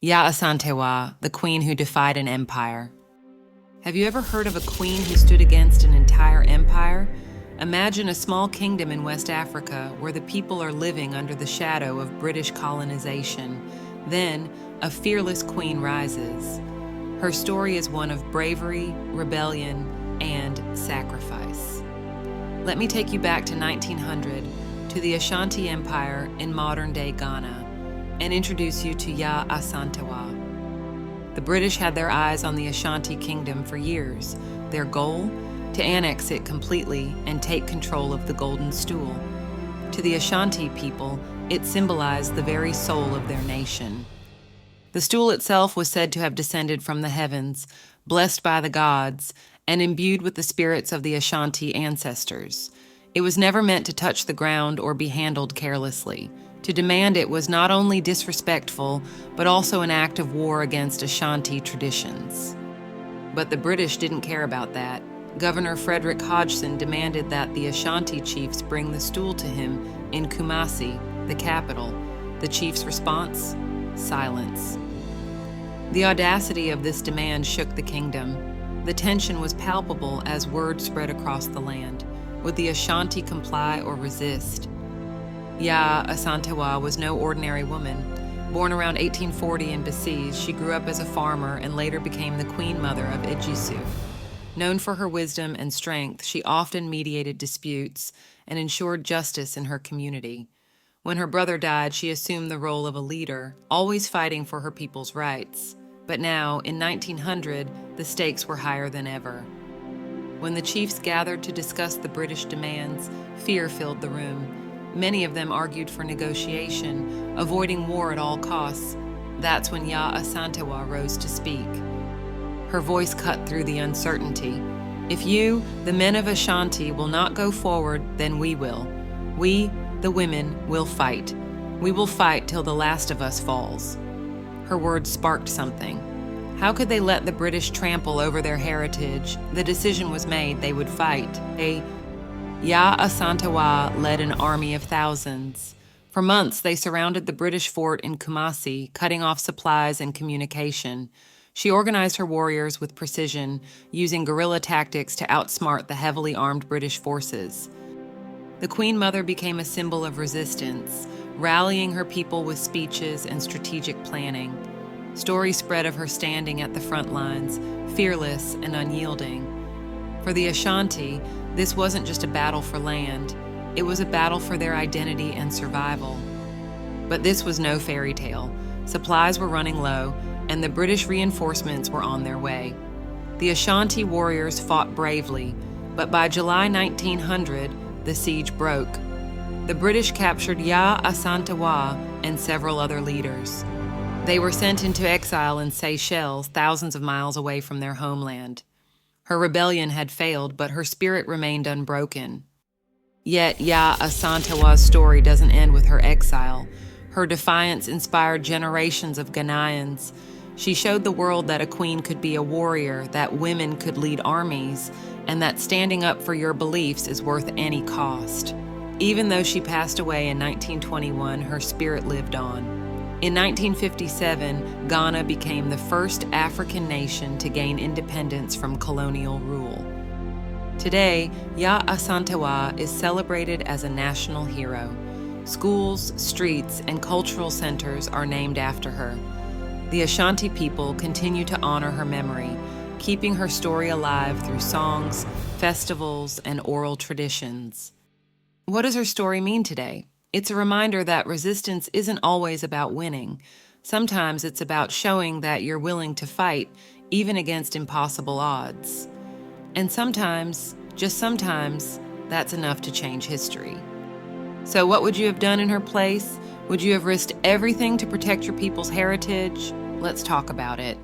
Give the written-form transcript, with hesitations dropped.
Yaa Asantewaa, the queen who defied an empire. Have you ever heard of a queen who stood against an entire empire? Imagine a small kingdom in West Africa where the people are living under the shadow of British colonization. Then, a fearless queen rises. Her story is one of bravery, rebellion, and sacrifice. Let me take you back to 1900, to the Ashanti Empire in modern-day Ghana, and introduce you to Yaa Asantewaa. The British had their eyes on the Ashanti Kingdom for years. Their goal? To annex it completely and take control of the Golden Stool. To the Ashanti people, it symbolized the very soul of their nation. The stool itself was said to have descended from the heavens, blessed by the gods, and imbued with the spirits of the Ashanti ancestors. It was never meant to touch the ground or be handled carelessly. To demand it was not only disrespectful, but also an act of war against Ashanti traditions. But the British didn't care about that. Governor Frederick Hodgson demanded that the Ashanti chiefs bring the stool to him in Kumasi, the capital. The chief's response? Silence. The audacity of this demand shook the kingdom. The tension was palpable as word spread across the land. Would the Ashanti comply or resist? Yaa Asantewaa was no ordinary woman. Born around 1840 in Besize, she grew up as a farmer and later became the queen mother of Ejisu. Known for her wisdom and strength, she often mediated disputes and ensured justice in her community. When her brother died, she assumed the role of a leader, always fighting for her people's rights. But now, in 1900, the stakes were higher than ever. When the chiefs gathered to discuss the British demands, fear filled the room. Many of them argued for negotiation, avoiding war at all costs. That's when Yaa Asantewaa rose to speak. Her voice cut through the uncertainty. If you, the men of Ashanti, will not go forward, then we will. We, the women, will fight. We will fight till the last of us falls. Her words sparked something. How could they let the British trample over their heritage? The decision was made they would fight. Yaa Asantewaa led an army of thousands. For months, they surrounded the British fort in Kumasi, cutting off supplies and communication. She organized her warriors with precision, using guerrilla tactics to outsmart the heavily armed British forces. The Queen Mother became a symbol of resistance, rallying her people with speeches and strategic planning. Stories spread of her standing at the front lines, fearless and unyielding. For the Ashanti, this wasn't just a battle for land, it was a battle for their identity and survival. But this was no fairy tale. Supplies were running low, and the British reinforcements were on their way. The Ashanti warriors fought bravely, but by July 1900, the siege broke. The British captured Yaa Asantewaa and several other leaders. They were sent into exile in Seychelles, thousands of miles away from their homeland. Her rebellion had failed, but her spirit remained unbroken. Yet Yaa Asantewaa's story doesn't end with her exile. Her defiance inspired generations of Ghanaians. She showed the world that a queen could be a warrior, that women could lead armies, and that standing up for your beliefs is worth any cost. Even though she passed away in 1921, her spirit lived on. In 1957, Ghana became the first African nation to gain independence from colonial rule. Today, Yaa Asantewaa is celebrated as a national hero. Schools, streets, and cultural centers are named after her. The Ashanti people continue to honor her memory, keeping her story alive through songs, festivals, and oral traditions. What does her story mean today? It's a reminder that resistance isn't always about winning. Sometimes it's about showing that you're willing to fight, even against impossible odds. And sometimes, just sometimes, that's enough to change history. So what would you have done in her place? Would you have risked everything to protect your people's heritage? Let's talk about it.